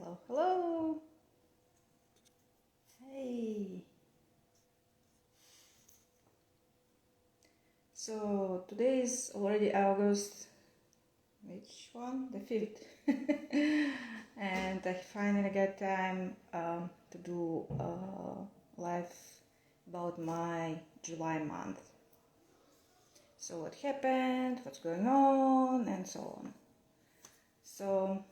Hello, hello. Hey. So today is already August. Which one? The 5th. And I finally got time to do live about my July month. So what happened, what's going on, and so on. So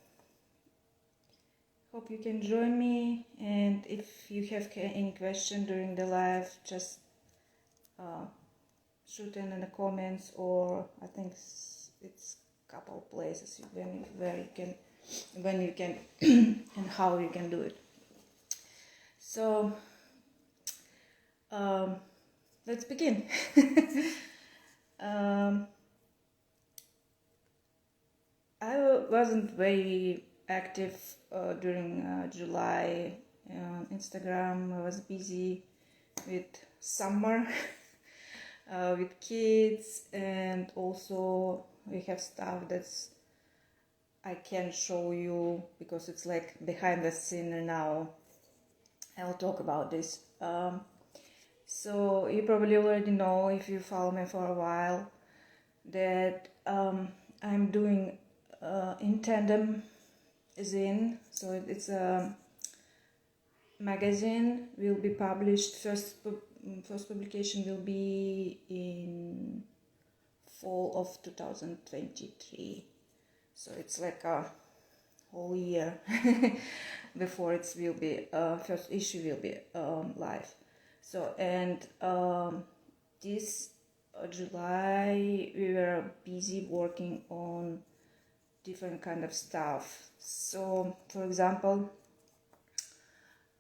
hope you can join me, and if you have any question during the live, just shoot in the comments, or I think it's couple places where you can when you can and how you can do it. So let's begin. I wasn't very active during July on Instagram. I was busy with summer with kids, and also we have stuff that's I can show you because it's like behind the scene now. I'll talk about this. So you probably already know, if you follow me for a while, that I'm doing in tandem zine. So it's a magazine, will be published. First publication will be in fall of 2023. So it's like a whole year before it will be first issue will be live. So and this July we were busy working on different kind of stuff. So for example,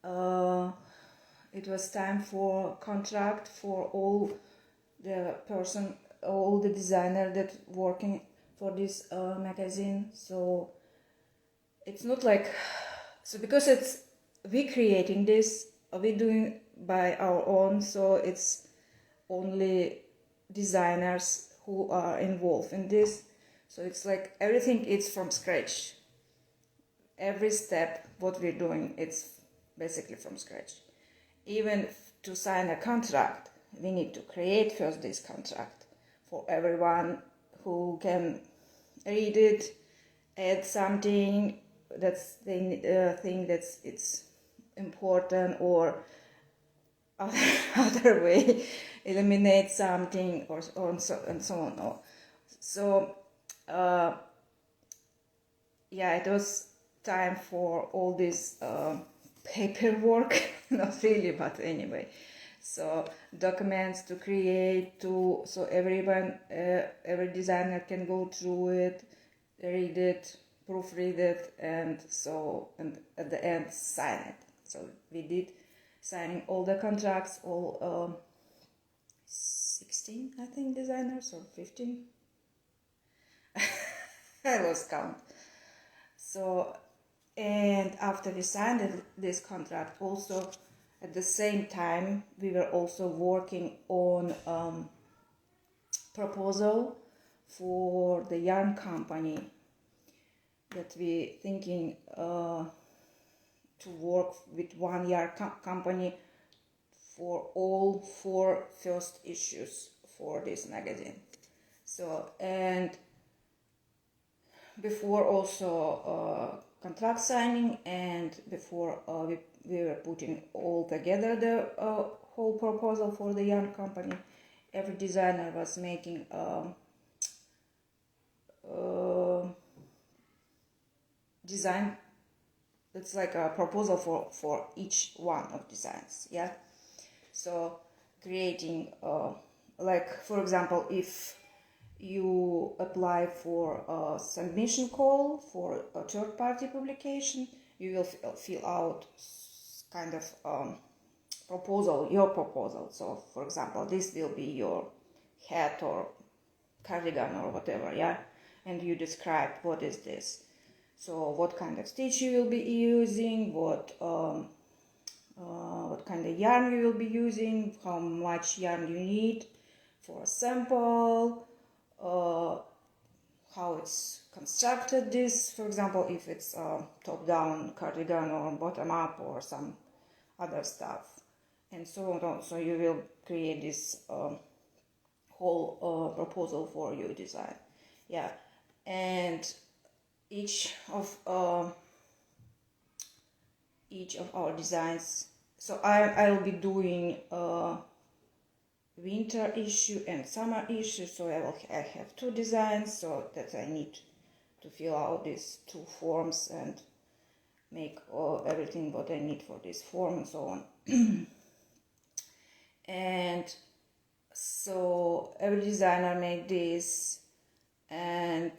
it was time for contract for all the designer that working for this magazine. So it's not like, so because it's we creating this, we doing by our own, so it's only designers who are involved in this. So it's like everything is from scratch. Every step what we're doing, it's basically from scratch. Even to sign a contract, we need to create first this contract for everyone who can read it, add something that's the thing that's it's important, or other way eliminate something, or so and so on. So yeah, it was time for all this paperwork. Not really, but anyway. So documents to create, so everyone, every designer can go through it, read it, proofread it, and at the end sign it. So we did signing all the contracts, all 16 I think designers, or 15. I lost count. So, and after we signed this contract, also at the same time we were also working on proposal for the yarn company that we thinking to work with one yarn company for all 4 first issues for this magazine. So, and before also contract signing, and before we were putting all together the whole proposal for the yarn company, every designer was making design. It's like a proposal for each one of designs. Yeah. So creating like, for example, if you apply for a submission call for a third-party publication, you will fill out kind of your proposal. So for example, this will be your hat or cardigan or whatever, yeah, and you describe what is this. So what kind of stitch you will be using, what kind of yarn you will be using, how much yarn you need for a sample, how it's constructed this, for example, if it's a top-down cardigan or bottom-up or some other stuff, and so on. So you will create this whole proposal for your design. Yeah, and each of our designs. So I'll be doing winter issue and summer issue. So I have two designs, so that I need to fill out these two forms and make everything what I need for this form and so on. And so every designer made this, and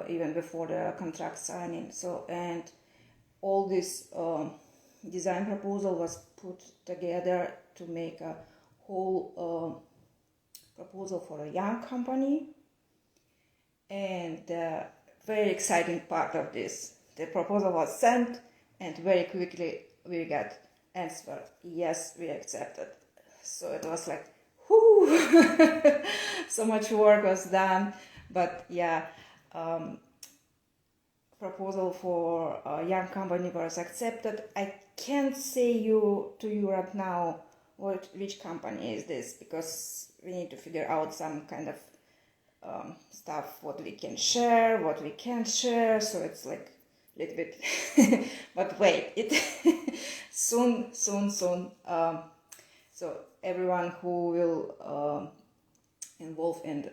even before the contract signing. So, and all this design proposal was put together to make a whole proposal for a young company. And the very exciting part of this, the proposal was sent, and very quickly we got answer, yes, we accepted. So it was like, whoo, so much work was done. But yeah, proposal for a young company was accepted. I can't say to you right now which company is this, because we need to figure out some kind of stuff, what we can share, what we can't share. So it's like a little bit, but wait, it soon. So everyone who will involve in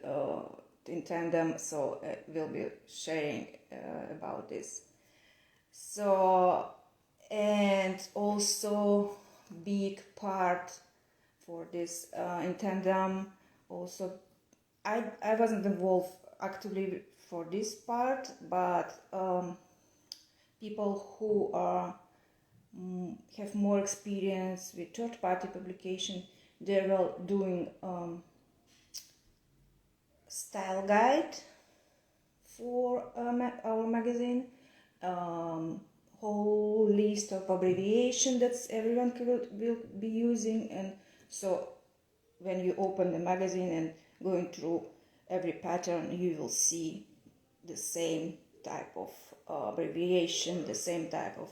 tandem, so will be sharing about this. So, and also big part for this in tandem, also I wasn't involved actively for this part, but people who are have more experience with third-party publication, they were doing style guide for our magazine, whole list of abbreviation that everyone will be using. And so when you open the magazine and going through every pattern, you will see the same type of abbreviation, the same type of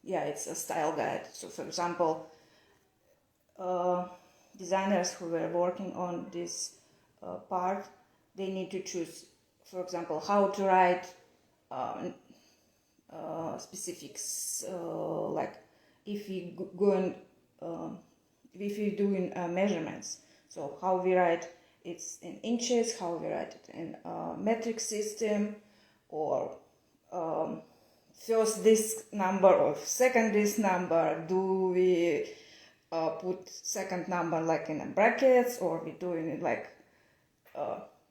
it's a style guide. So for example, designers who were working on this part, they need to choose, for example, how to write specifics, like if you if you're doing measurements, so how we write it's in inches, how we write it in metric system, or first this number or second this number, do we put second number like in a brackets, or we doing it like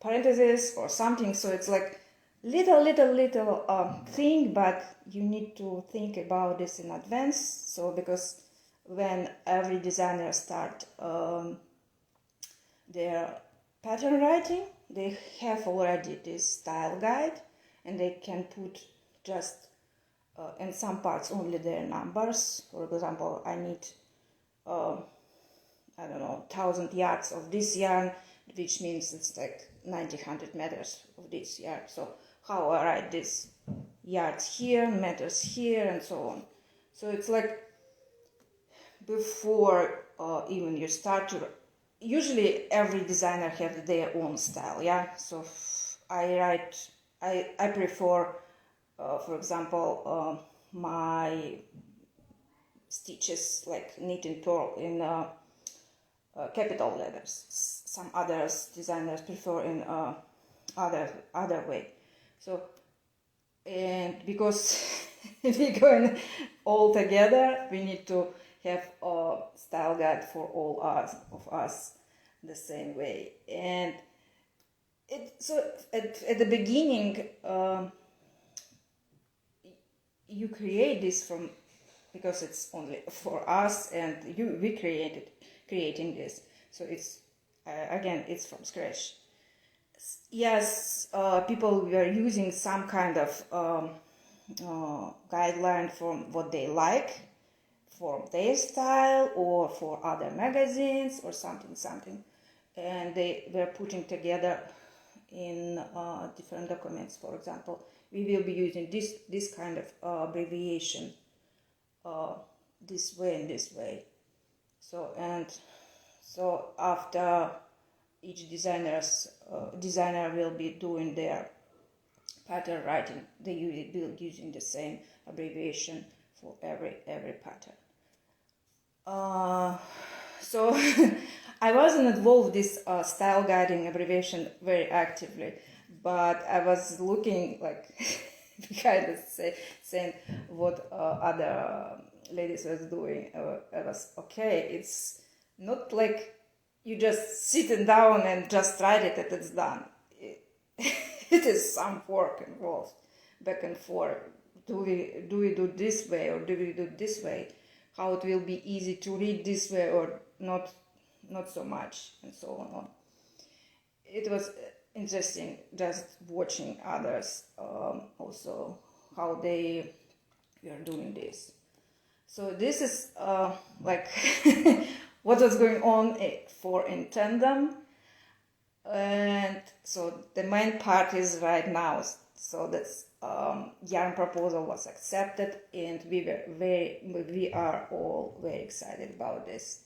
parentheses or something. So it's like little thing, but you need to think about this in advance. So because when every designer start their pattern writing, they have already this style guide, and they can put just in some parts only their numbers. For example, I need 1,000 yards of this yarn, which means it's like 100 meters of this yarn. So how I write this yards here, meters here, and so on. So it's like before even you start to, usually every designer has their own style, yeah. So I prefer, for example, my stitches like knit and purl in capital letters. Some others designers prefer in other way. So, and because we're going all together, we need to have a style guide for all of us the same way. And so at the beginning, you create this from, because it's only for us, and we creating this. So it's again, it's from scratch. Yes, people were using some kind of guideline from what they like for their style or for other magazines or something. and they were putting together in different documents. For example, we will be using this kind of abbreviation, this way and this way. So after each designer will be doing their pattern writing, they will be using the same abbreviation for every pattern. So I wasn't involved this style guiding abbreviation very actively, but I was looking like behind the scene what other ladies was doing. I was okay. It's not like you just sitting down and just write it and it's done. It is some work involved, back and forth. Do we do this way or do we do this way? How it will be easy to read this way or not so much, and so on. It was interesting just watching others also how they were doing this. So this is like what was going on in tandem, and so the main part is right now. So this yarn proposal was accepted, and we are all very excited about this.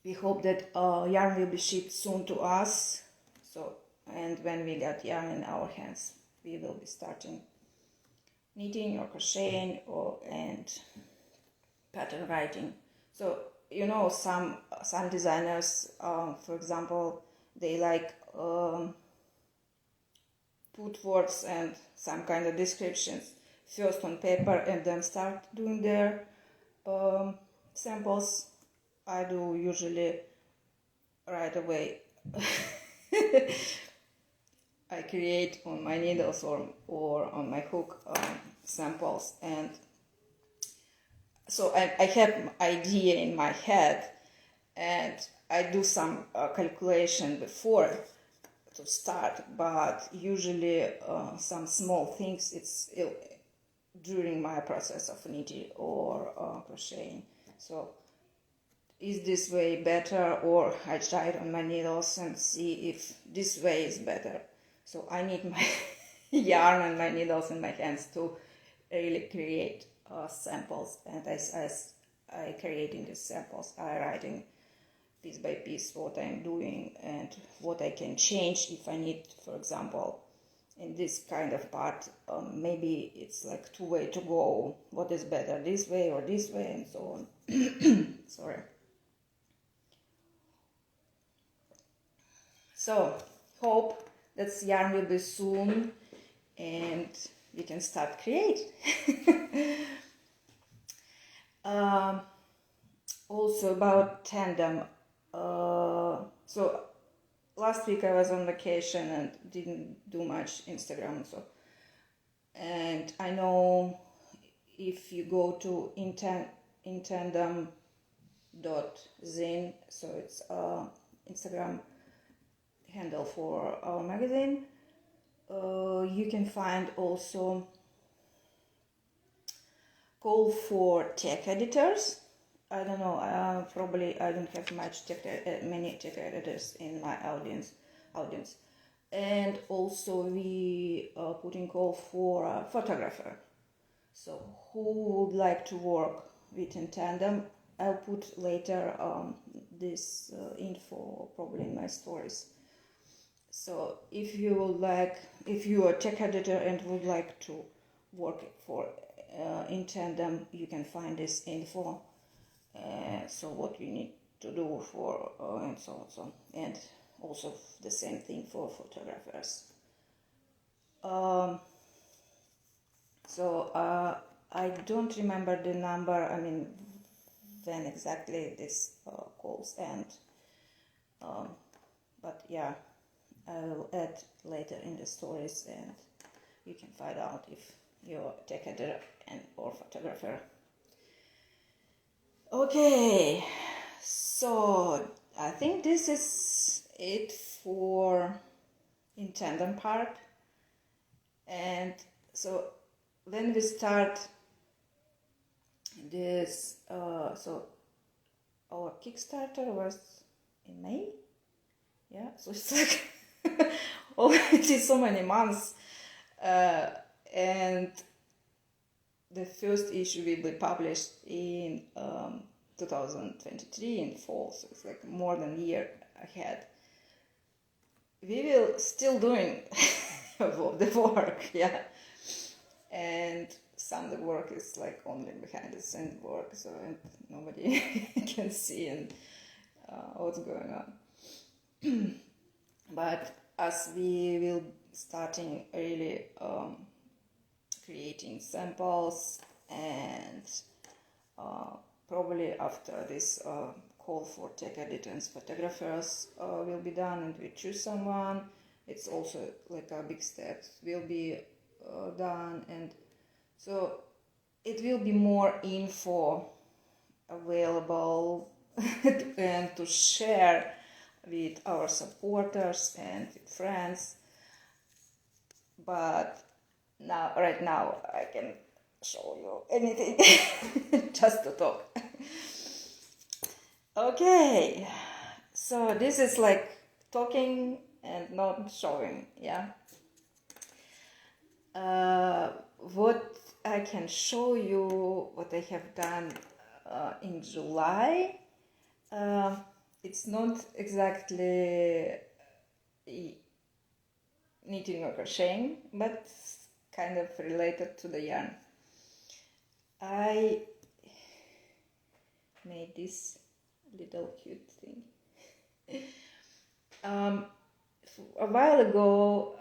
We hope that yarn will be shipped soon to us. So, and when we get yarn in our hands, we will be starting knitting or crocheting and pattern writing. So some designers, for example, they like put words and some kind of descriptions first on paper and then start doing their samples. I do usually right away. I create on my needles or on my hook samples, and so I have idea in my head, and I do some calculation before to start, but usually some small things it's during my process of knitting or crocheting. So is this way better, or I try it on my needles and see if this way is better. So I need my yarn and my needles in my hands to really create samples, and as I creating these samples, I writing piece by piece what I'm doing and what I can change if I need. For example, in this kind of part, maybe it's like two way to go. What is better, this way or this way, and so on. Sorry. So hope that yarn will be soon and we can start create. Also about tandem. So last week I was on vacation and didn't do much Instagram. So, and I know if you go to intandem.zin, so it's Instagram handle for our magazine, you can find also call for tech editors. I don't know, probably I don't have many tech editors in my audience. And also we put in call for a photographer. So who would like to work with in tandem? I'll put later this info probably in my stories. So if you are a tech editor and would like to work for in tandem, you can find this info. So what you need to do for and so on, and also the same thing for photographers. So I don't remember the number. I mean, when exactly this calls end. But yeah, I will add later in the stories, and you can find out if you're a tech editor and or photographer. Okay, so I think this is it for in tandem part. And so when we start this, our Kickstarter was in May. Yeah, so it's like already so many months, and the first issue will be published in 2023 in fall, so it's like more than a year ahead. We will still doing the work, yeah, and some of the work is like only behind the scene work, so nobody can see and what's going on. But as we will starting really creating samples, and probably after this call for tech editors, photographers will be done, and we choose someone. It's also like a big step will be done, and so it will be more info available and to share with our supporters and with friends. But now, right now, I can show you anything just to talk. Okay, so this is like talking and not showing, yeah. What I can show you, what I have done in July. It's not exactly knitting or crocheting, but kind of related to the yarn. I made this little cute thing. A while ago,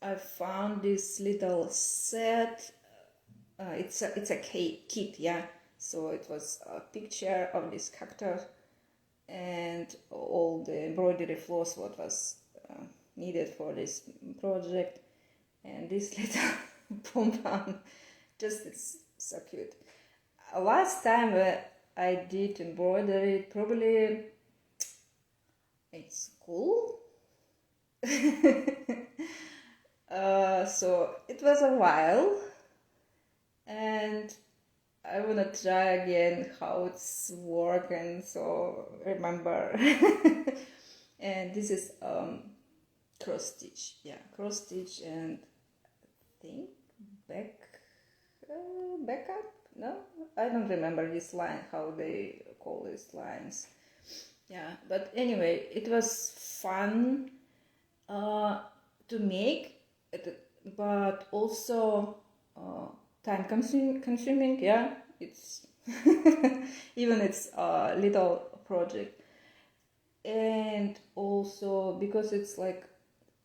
I found this little set. It's a kit, yeah. So it was a picture of this cactus and all the embroidery floss what was needed for this project, and this little pom-pom, just it's so cute. Last time I did embroidery, probably in school. So it was a while, and I wanna try again how it's working, so remember. And this is cross stitch, yeah, cross stitch, and I think back up. No, I don't remember this line, how they call these lines. Yeah, but anyway, it was fun to make, but also time consuming, yeah. It's even it's a little project, and also because it's like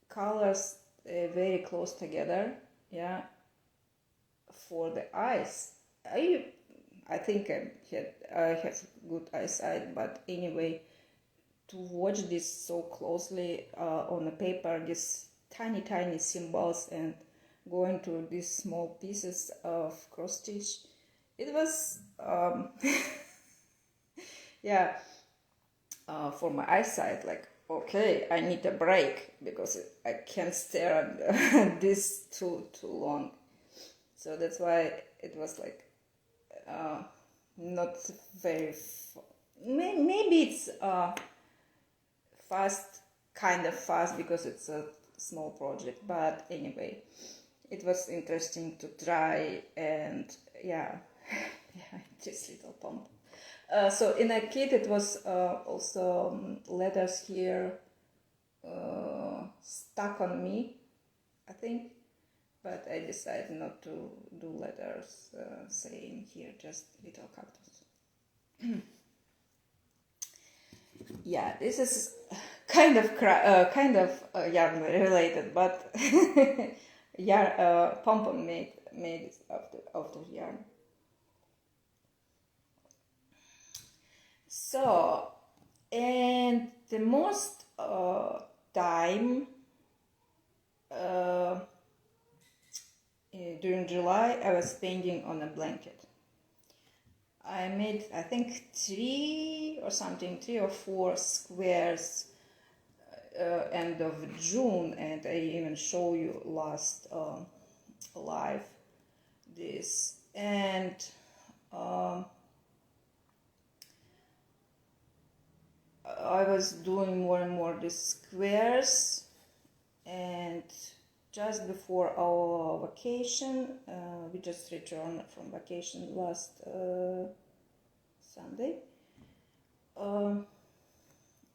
colors very close together, yeah. For the eyes, I think I have good eyesight, but anyway, to watch this so closely on the paper, these tiny symbols, and going to these small pieces of cross stitch, it was yeah, for my eyesight, like, okay, I need a break because I can't stare at this too long. So that's why it was like not very maybe it's fast, kind of fast, because it's a small project, but anyway, it was interesting to try. And yeah, yeah, this little pump. So in a kit it was also letters here stuck on me, I think, but I decided not to do letters saying here, just little cactus. Yeah, this is kind of yarn related, but yarn pom-pom made it out of yarn. So, and the most time during July I was spending on a blanket. I made, I think, 3 or 4 squares end of June, and I even show you last live this. And I was doing more and more these squares, and just before our vacation, we just returned from vacation last Sunday. I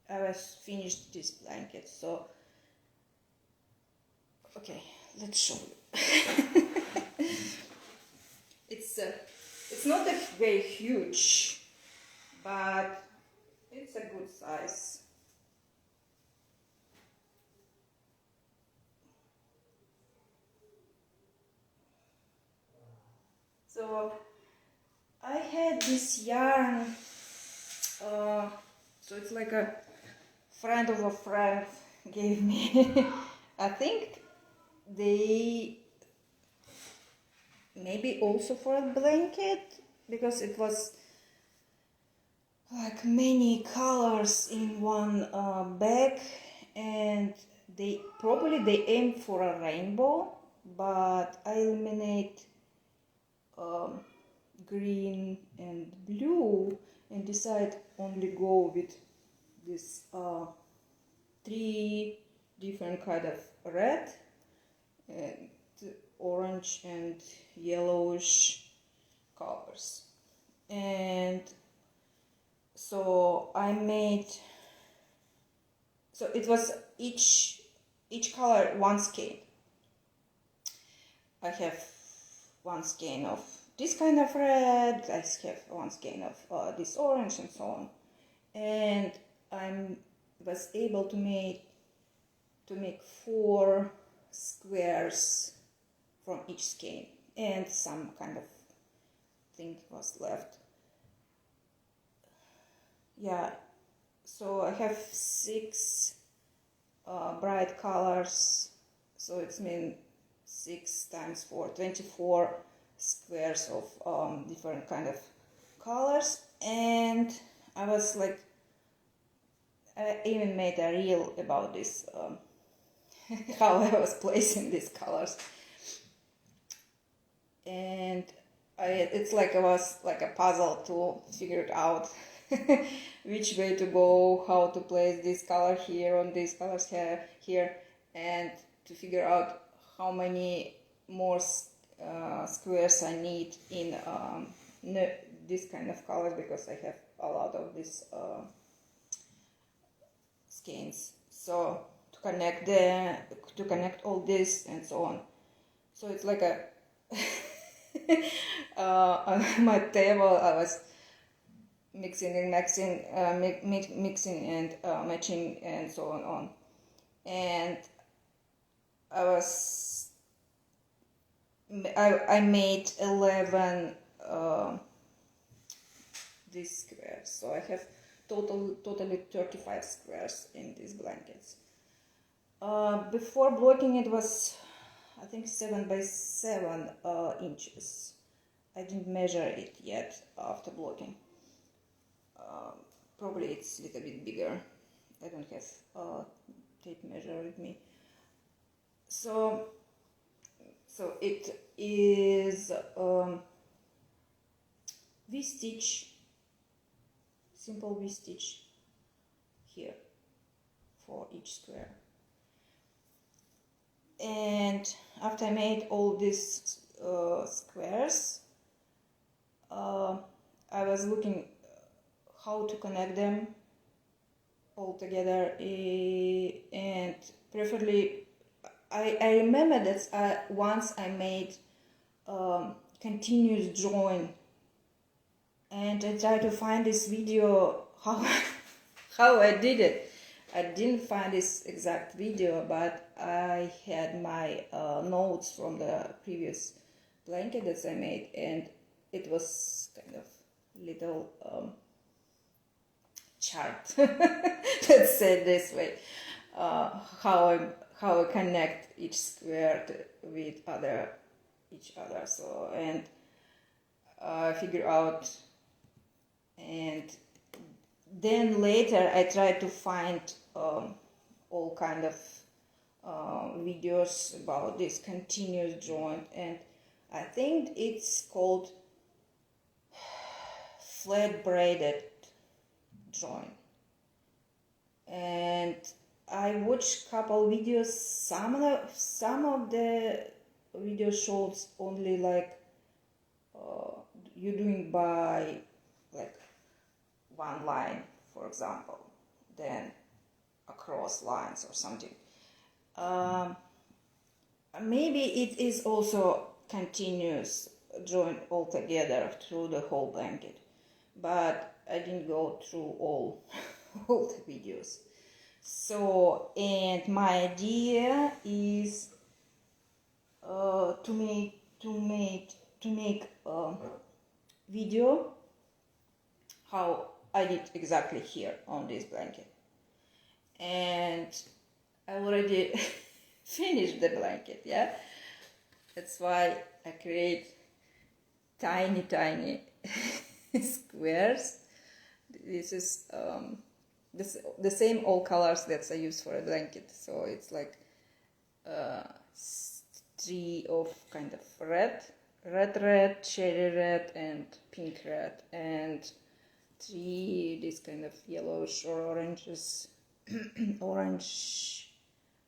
was finished this blanket, so okay, let's show you. It's not a very huge, but it's a good size. So I had this yarn, so it's like a friend of a friend gave me. I think they maybe also for a blanket, because it was like many colors in one bag, and they aim for a rainbow, but I eliminate green and blue and decide only go with this 3 different kind of red and orange and yellowish colors. And so I made, so it was each color one skein. I have one skein of this kind of red, I have one skein of this orange, and so on. And I was able to make 4 squares from each skein, and some kind of thing was left. Yeah, so I have 6 bright colors, so it's mean 6 times 4, 24 squares of different kind of colors. And I was like, I even made a reel about this, how I was placing these colors. And it's like it was like a puzzle to figure it out which way to go, how to place this color here on these colors here, and to figure out how many more squares I need in this kind of colors, because I have a lot of these skeins. So to connect all this and so on. So it's like a on my table I was mixing and mixing and matching and so on. And I made 11 these squares, so I have totally 35 squares in these blankets. Before blocking it was, I think, 7 by 7 inches. I didn't measure it yet after blocking. Probably it's a little bit bigger. I don't have tape measure with me. So it is V-stitch, simple V-stitch here for each square. And after I made all these squares, I was looking how to connect them all together, and preferably I remember that once I made continuous join, and I tried to find this video how I did it. I didn't find this exact video, but I had my notes from the previous blanket that I made, and it was kind of little chart, let's say it this way, how I connect each square with each other. So, and I figure out, and then later I tried to find all kind of videos about this continuous joint, and I think it's called flat braided joint. and I watched couple videos. Some of the video shows only like you doing by like one line, for example, then across lines or something. Maybe it is also continuous joined all together through the whole blanket, but I didn't go through all all the videos. So, and my idea is to make a video how I did exactly here on this blanket, and I already finished the blanket. Yeah, that's why I create tiny squares. This is the same all colors that I use for a blanket, so it's like 3 of kind of red, cherry red, and pink red, and 3 this kind of yellowish or oranges, orange,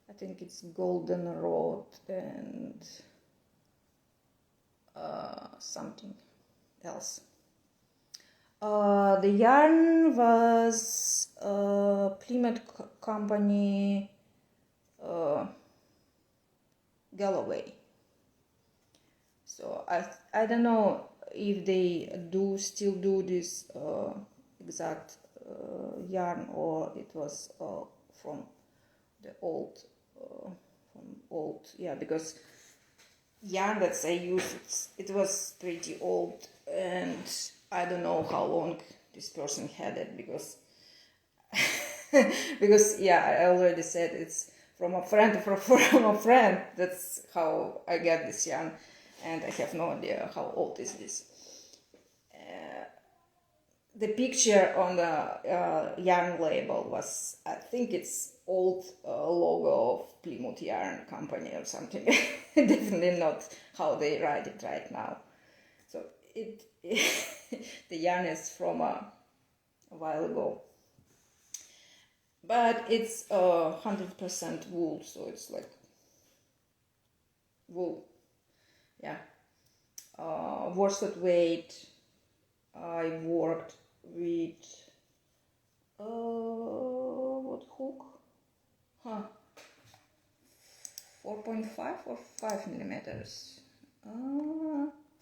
I think it's goldenrod, and something else. The yarn was Plymouth company, Galloway. So I don't know if they still do this exact yarn, or it was from the old yeah, because yarn that I used, it was pretty old, and I don't know how long this person had it, because because yeah, I already said it's from a friend from a friend. That's how I got this yarn, and I have no idea how old is this. The picture on the yarn label was, I think it's old logo of Plymouth Yarn Company or something. Definitely not how they write it right now. So the yarn is from a while ago. But it's 100% wool, so it's like wool. Yeah. Worsted weight. I worked with what hook? 4.5 or 5 millimeters.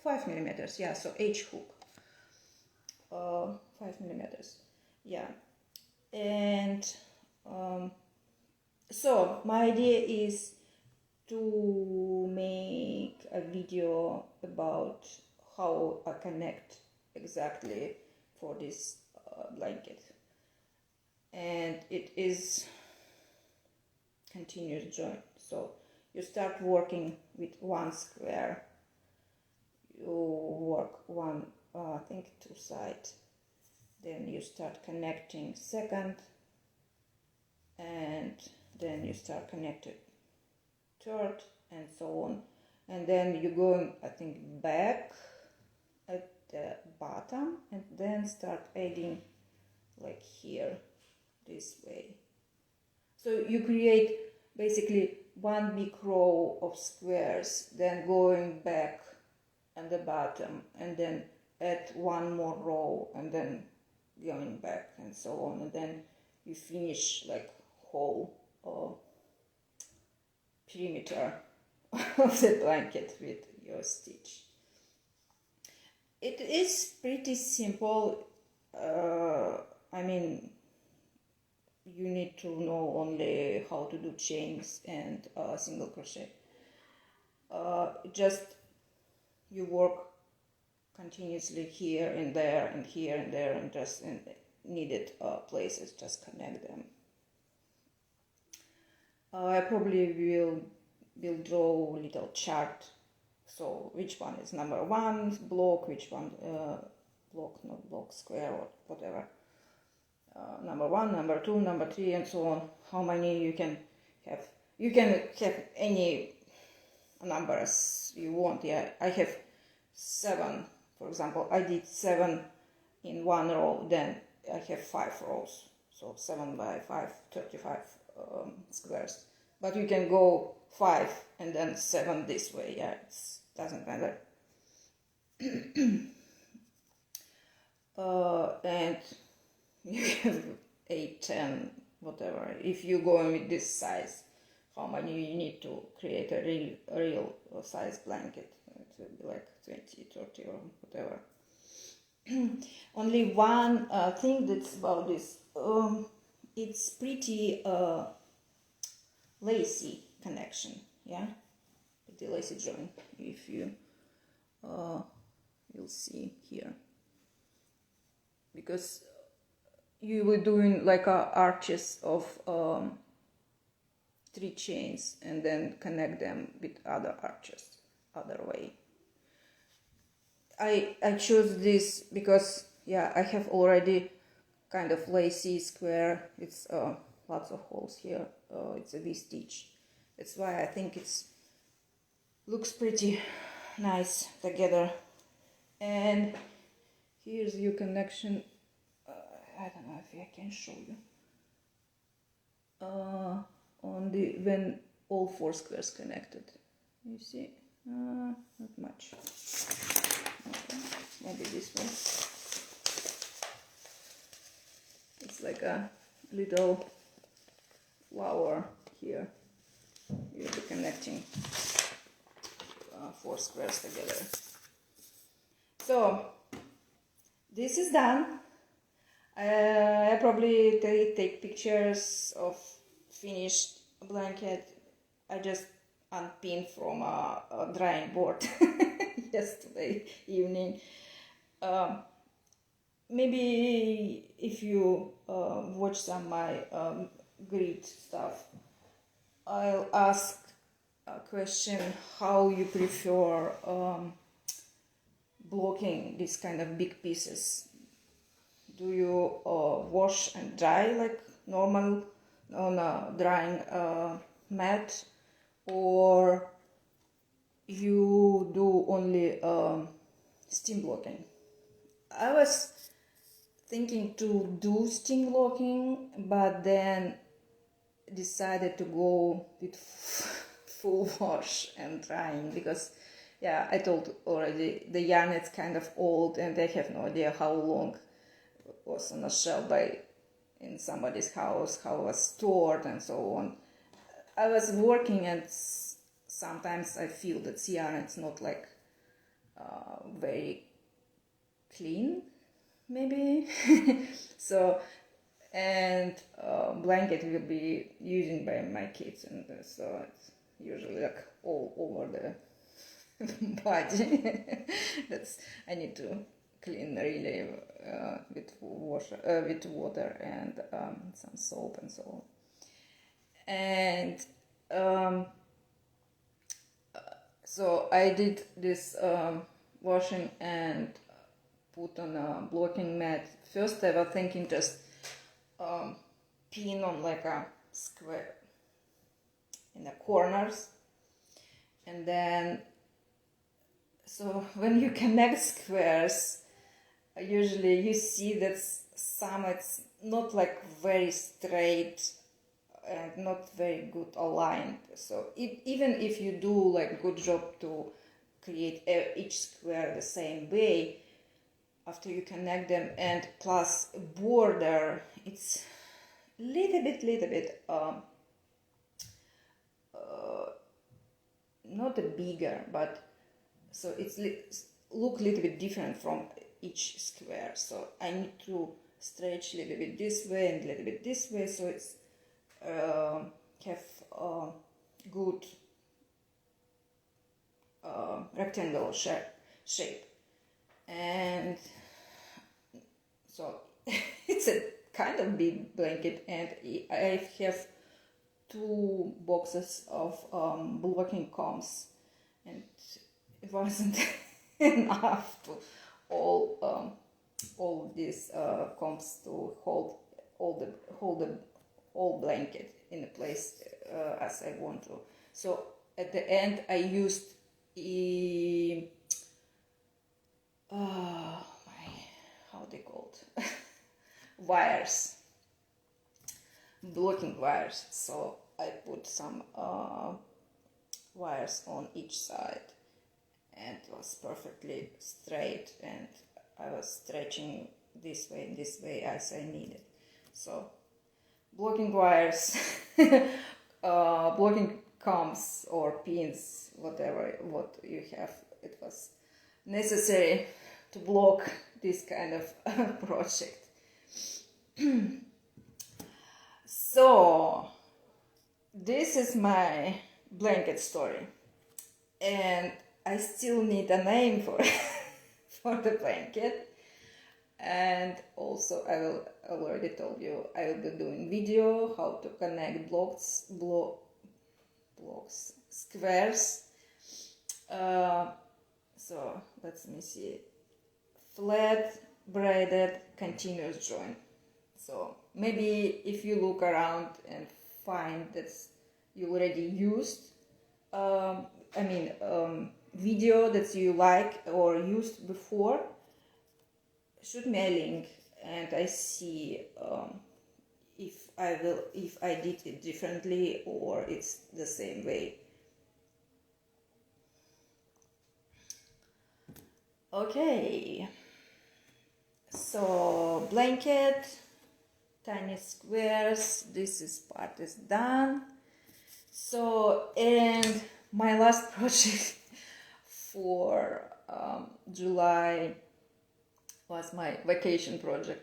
5 millimeters. Yeah. So H hook. 5 millimeters. Yeah. And so my idea is to make a video about how I connect exactly for this blanket, and it is continuous joint. So you start working with one square, you work one, I think 2 sides, then you start connecting second, and then you start connecting third, and so on, and then you go, I think, back at the bottom, and then start adding like here, this way. So you create basically one big row of squares, then going back at the bottom, and then add one more row, and then going back, and so on, and then you finish like whole perimeter of the blanket with your stitch. It is pretty simple. I mean, you need to know only how to do chains and single crochet. Just you work continuously here and there and here and there, and just in needed places, just connect them. I probably will draw a little chart, so which one is number 1 block, which one block, square, or whatever, number 1, number 2, number 3, and so on, how many you can have. You can have any numbers you want. Yeah, I have 7, for example. I did 7 in one row, then I have 5 rows, so 7 by 5, 35 squares. But you can go 5 and then 7 this way, yeah, it doesn't matter. And you have 8, 10, whatever. If you go with this size, how many you need to create a real size blanket? It will be like 20, 30 or whatever. Only one thing that's about this, it's pretty lacy connection, yeah, pretty lacy joint. If you you'll see here, because you were doing like arches of 3 chains and then connect them with other arches other way. I chose this because, yeah, I have already kind of lacy square. It's lots of holes here. It's a V-stitch. That's why I think it's looks pretty nice together. And here's your connection. I don't know if I can show you. On the when all 4 squares connected. You see? Not much. Okay. Maybe this one. It's like a little flower here. You'll be connecting 4 squares together. So this is done. I probably take pictures of finished blanket. I just unpinned from a drying board yesterday evening. Maybe if you watch some of my grid stuff, I'll ask a question: how you prefer blocking these kind of big pieces? Do you wash and dry like normal on a drying mat, or you do only steam blocking? I was thinking to do steam blocking, but then decided to go with full wash and drying because, yeah, I told already, the yarn is kind of old and I have no idea how long it was on a shelf in somebody's house, how it was stored and so on. I was working and sometimes I feel that yarn it's not like very clean, maybe. So, and blanket will be used by my kids, and so it's usually like all over the body. I need to clean really with water and some soap and so on. And so I did this washing and put on a blocking mat. First I was thinking just pin on like a square in the corners, and then so when you connect squares, usually you see that some it's not like very straight and not very good aligned. So even if you do like good job to create each square the same way, after you connect them and plus border, it's little bit not a bigger, but so it's look a little bit different from each square. So I need to stretch a little bit this way and a little bit this way, so it's have good rectangular shape. And so it's a kind of big blanket, and I have 2 boxes of blocking combs, and it wasn't enough to all these combs to hold the whole blanket in a place as I want to. So at the end I used how they called wires. blocking wires. So I put some wires on each side, and it was perfectly straight, and I was stretching this way and this way as I needed. So blocking wires, blocking combs or pins, whatever what you have, it was necessary to block this kind of project. So this is my blanket story, and I still need a name for for the blanket. And also I will already told you I will be doing video how to connect blocks, squares. So let me see, flat braided continuous join. So maybe if you look around and find that you already used video that you like or used before, shoot me a link and I see if I did it differently or it's the same way. Okay, so blanket, tiny squares, part is done. So, and my last project for July was my vacation project.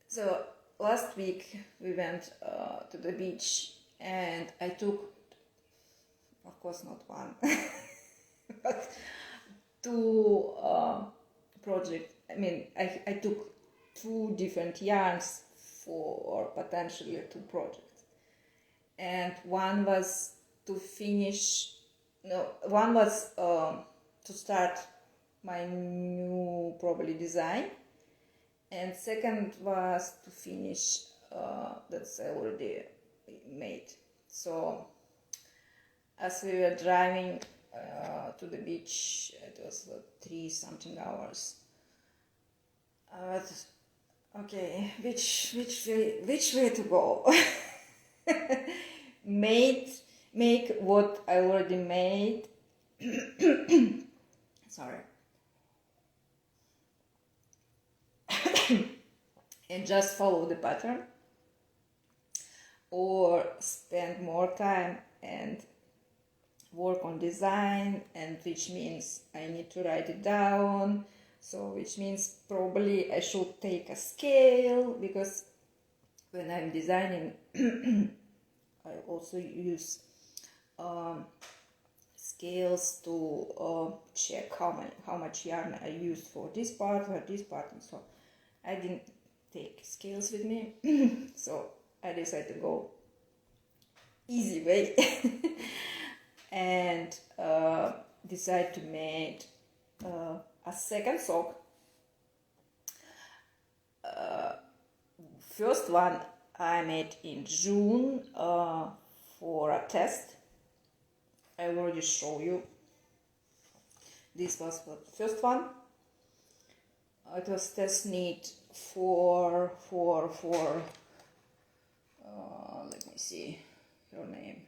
So last week we went to the beach, and I took, of course not one, but two projects. I took two different yarns for potentially two projects, and one was to start my new probably design, and second was to finish that's already made. So as we were driving to the beach, it was 3 something hours. Okay, which way to go? Make what I already made. Sorry. And just follow the pattern, or spend more time and work on design, and which means I need to write it down, so which means probably I should take a scale, because when I'm designing I also use scales to check how much yarn I used for this part or this part, and so I didn't take scales with me. So I decided to go easy way and decide to make a second sock. First one I made in June for a test. I already show you. This was the first one. It was test knit for let me see her name.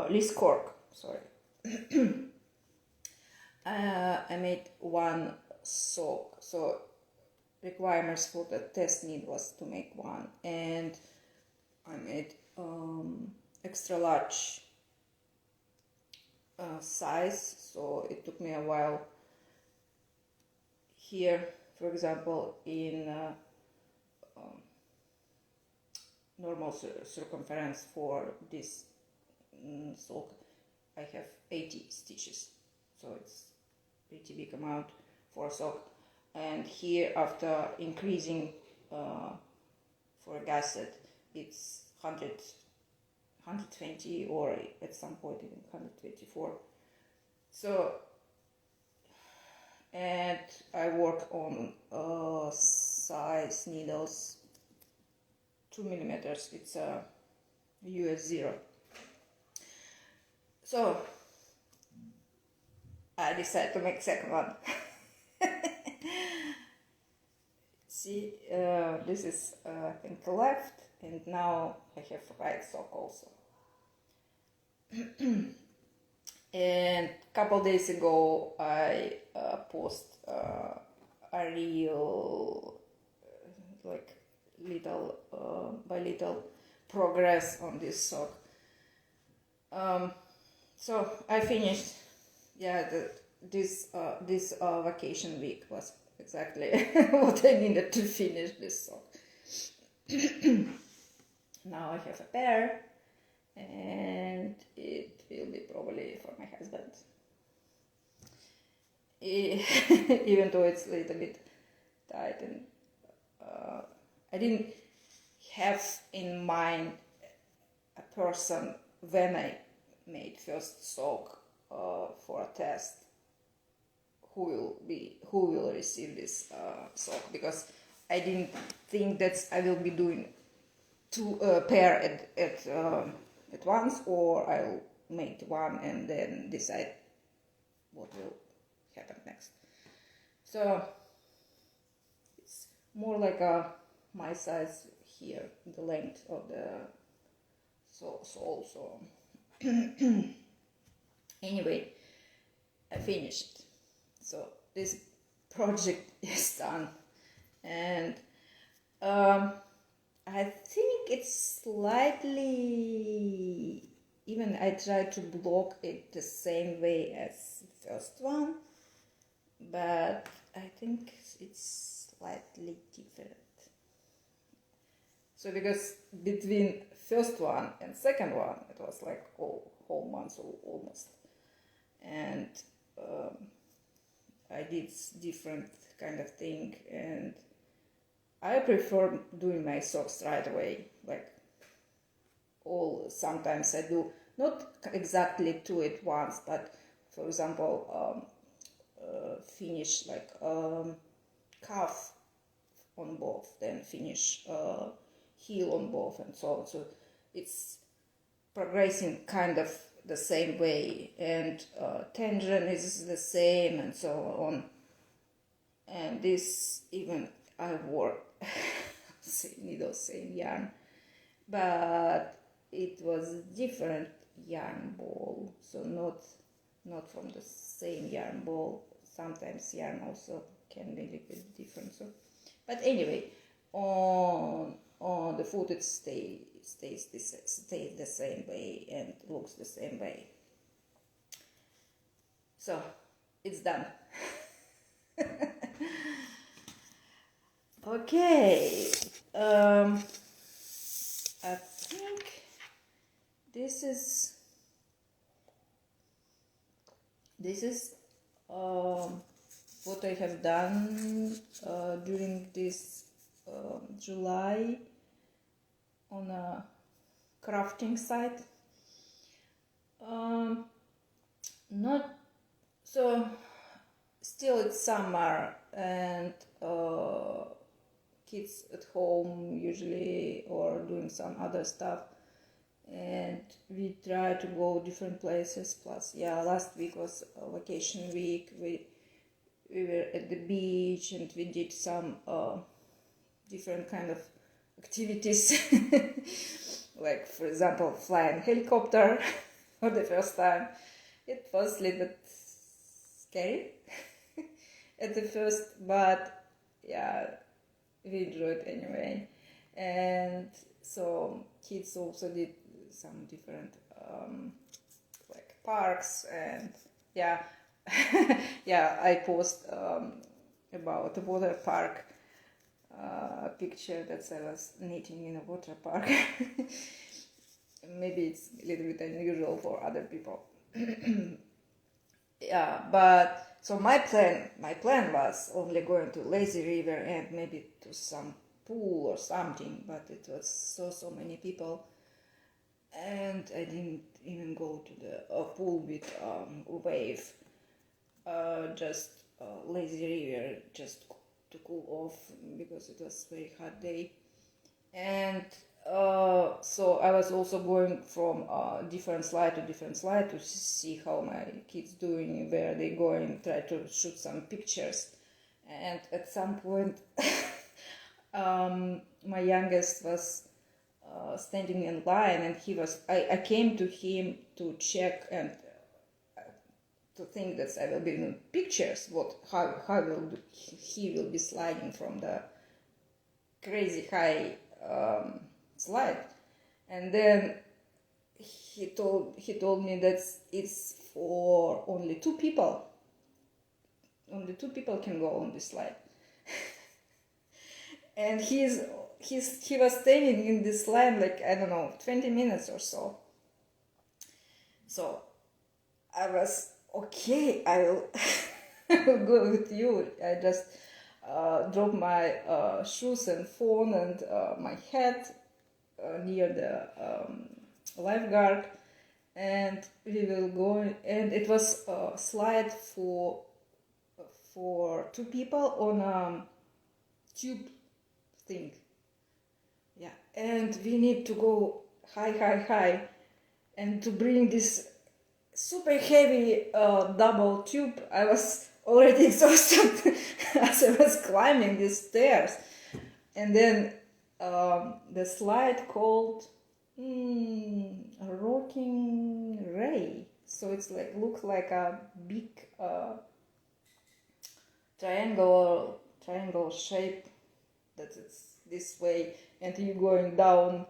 Liz Cork, sorry. I made one sock, so requirements for the test knit was to make one, and I made extra large size, so it took me a while. Here, for example, in normal circumference for this sock, I have 80 stitches, so it's pretty big amount for a sock. And here, after increasing for a gasset, it's 120, or at some point even 124. So, and I work on size needles 2 millimeters. It's a US 0. So I decided to make second one. see, this is I think left, and now I have right sock also. And couple days ago I post a real like little by little progress on this sock. So I finished. Yeah, this vacation week was exactly what I needed to finish this sock. Now I have a pair, and it will be probably for my husband. Even though it's a little bit tight, and I didn't have in mind a person when I made first sock for a test who will receive this sock, because I didn't think that I will be doing two pair at once, or I'll make one and then decide what will happen next. So it's more like my size here, the length of the sole. So anyway, I finished. So this project is done, and I think it's slightly, even I tried to block it the same way as the first one, but I think it's slightly different. So because between first one and second one, it was like whole month almost, and I did different kind of thing, and I prefer doing my socks right away. Like sometimes I do not exactly two at once, but for example, finish like calf on both, then finish heel on both, and so on. So it's progressing kind of the same way, and tension is the same, and so on. And this, even I wore same needle, same yarn, but it was different yarn ball, so not from the same yarn ball. Sometimes yarn also can be a little bit different. So, but anyway, on the foot it stays the same way and looks the same way. So it's done. Okay, I think this is what I have done during this July on a crafting site. Not so. Still, it's summer, and kids at home usually, or doing some other stuff, and we try to go different places. Plus, yeah, last week was a vacation week. We were at the beach, and we did some different kind of activities, like for example flying helicopter for the first time. It was a little bit scary at the first, but yeah, we enjoyed anyway. And so kids also did some different like parks, and yeah. Yeah, I post about the water park, a picture that I was knitting in a water park. Maybe it's a little bit unusual for other people. Yeah, but so my plan was only going to lazy river and maybe to some pool or something, but it was so many people, and I didn't even go to the pool with wave. Just lazy river, just to cool off, because it was very hot day. And so I was also going from different slide to different slide to see how my kids doing, where they going, try to shoot some pictures. And at some point My youngest was standing in line, and I came to him to check and to think that I will be in pictures, he will be sliding from the crazy high slide. And then he told me that it's for only 2 people. Only 2 people can go on this slide. And he was staying in this line like, I don't know, 20 minutes or so. So I was, okay, I will, I will go with you. I just dropped my shoes and phone and my hat near the lifeguard, and we will go. And it was a slide for 2 people on a tube thing. Yeah, and we need to go high, and to bring this super heavy double tube, I was already exhausted as I was climbing these stairs. And then the slide called Rocking Ray. So it's like, looks like a big triangle shape that it's this way, and you're going down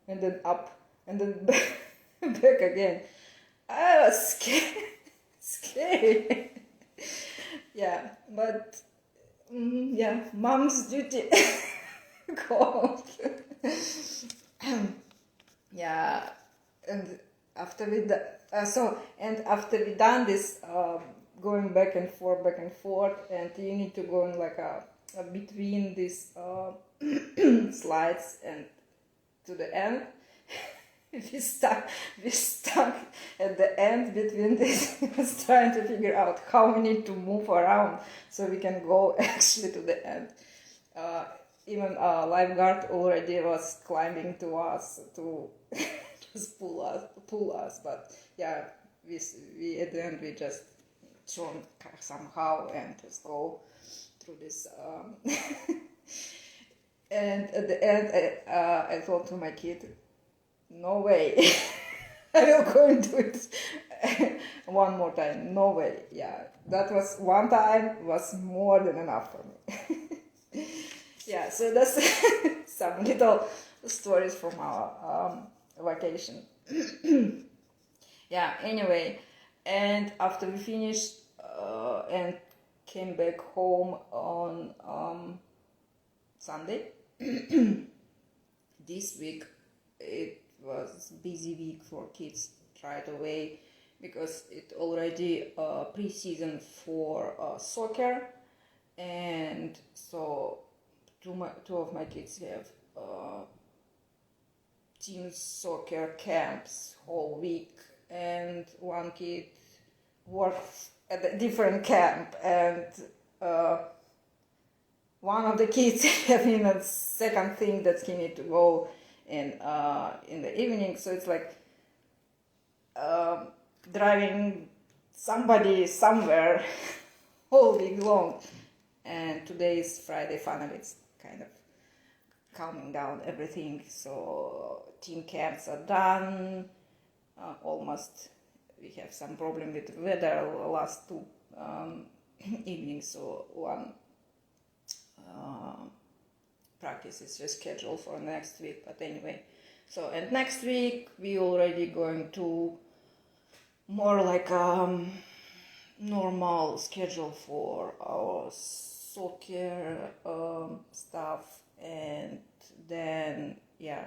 and then up and then back again. I was scared. Yeah, but yeah, mom's duty called. Yeah, and after we after we done this going back and forth, and you need to go in like a between these slides and to the end. we stuck at the end between this. Was trying to figure out how we need to move around so we can go actually to the end. Even a lifeguard already was climbing to us to just pull us, but yeah, we at the end we just thrown somehow and just go through this. And at the end, I thought to my kid, no way, I will go and do it one more time. No way. Yeah, that was one time was more than enough for me. Yeah, so that's some little stories from our vacation. Yeah, anyway, and after we finished and came back home on Sunday, this week it was busy week for kids right away, because it already pre-season for soccer, and so two of my kids have team soccer camps whole week, and one kid works at a different camp, and one of the kids having a second thing that he need to go in the evening. So it's like driving somebody somewhere all week long. And today is Friday. Finally, it's kind of calming down everything. So team camps are done almost. We have some problem with weather last 2 evenings, so one practice is rescheduled for next week. But anyway, so and next week we already going to more like normal schedule for our soccer stuff, and then yeah,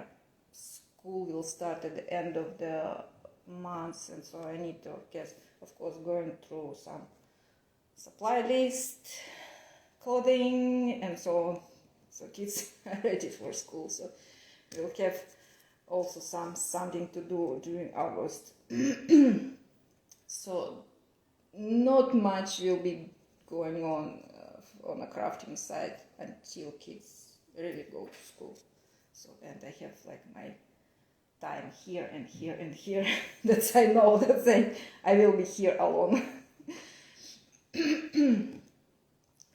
school will start at the end of the month, and so I need to, guess, of course, going through some supply list, clothing, and so on. So kids are ready for school, so we'll have also something to do during August. So not much will be going on a crafting side until kids really go to school. So, and I have like my time here and here and here. That I know that I will be here alone.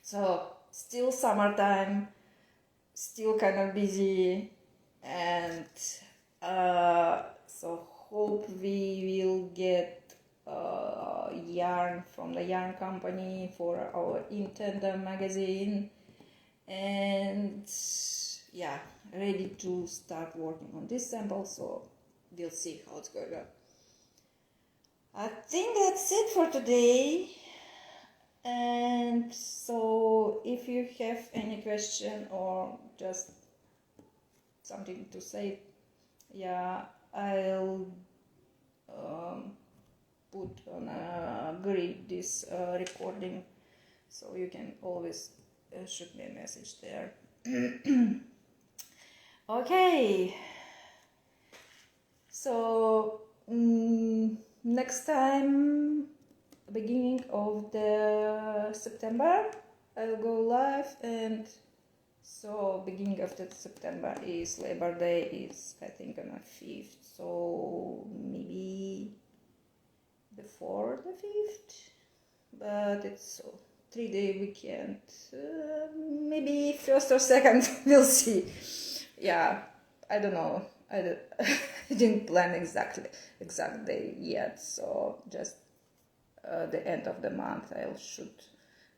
So still summertime, still kind of busy, and so hope we will get yarn from the yarn company for our In Tandem magazine, and yeah, ready to start working on this sample, so we'll see how it's going on. I think that's it for today. And so if you have any question or just something to say, yeah, I'll put on a grid this recording, so you can always shoot me a message there. Okay, so next time, beginning of the September, I'll go live, and so beginning of the September is Labor Day, is I think on the 5th, so maybe before the 5th, but it's 3-day weekend, maybe 1st or 2nd, we'll see. Yeah, I don't know, I didn't plan exact day yet, so just the end of the month I'll shoot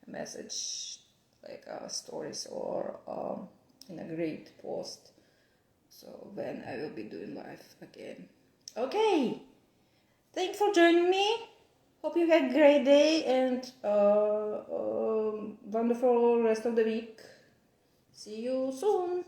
a message, like stories or in a great post, so when I will be doing live again. Okay, thanks for joining me. Hope you had a great day and wonderful rest of the week. See you soon.